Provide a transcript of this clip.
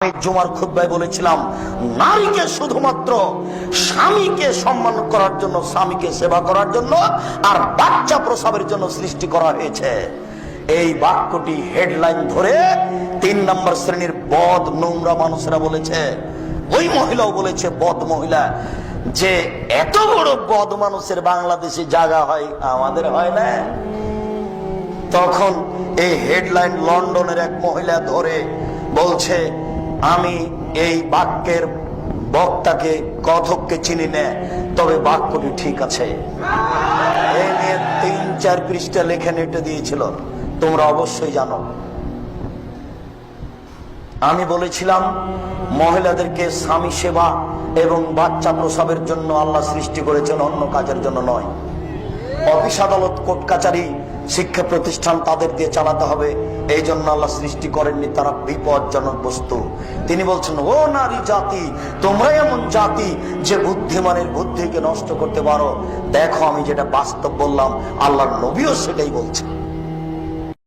আমি জুমার খুতবায় বলেছিলাম, নারীকে শুধুমাত্র স্বামীকে সম্মান করার জন্য, স্বামীকে সেবা করার জন্য আর বাচ্চা প্রসবের জন্য সৃষ্টি করা হয়েছে। এই বাক্যটি হেডলাইন ধরে ৩ নম্বর শ্রেণীর বদ নোংরা মানুষেরা বলেছে, ওই মহিলাও বলেছে, বদ মহিলা, যে এত বড় বদ মানুষের বাংলাদেশে জায়গা হয়, আমাদের হয় না। তখন এই হেডলাইন লন্ডনের এক মহিলা ধরে বলছে, আমি এই বাক্যের বক্তাকে, কথককে চিনি না, তবে বাক্যটি ঠিক আছে। এই নিয়ে ৩-৪ পৃষ্ঠা লেখা নেটে দিয়েছিল, তোমরা অবশ্যই জানো। আমি বলেছিলাম, মহিলাদেরকে স্বামী সেবা এবং বাচ্চা প্রসবের জন্য আল্লাহ সৃষ্টি করেছেন, অন্য কাজের জন্য নয়। অফিস আদালত, কোর্ট কাচারি, শিক্ষা প্রতিষ্ঠান তাদের দিয়ে চালাতে হবে, এই জন্য আল্লাহ সৃষ্টি করেননি, তারা বিপজ্জনক বস্তু। তিনি বলছেন, ও নারী জাতি, তোমরা এমন জাতি যে বুদ্ধিমানের বুদ্ধিকে নষ্ট করতে পারো। দেখো, আমি যেটা বাস্তব বললাম, আল্লাহর নবীও সেটাই বলছেন।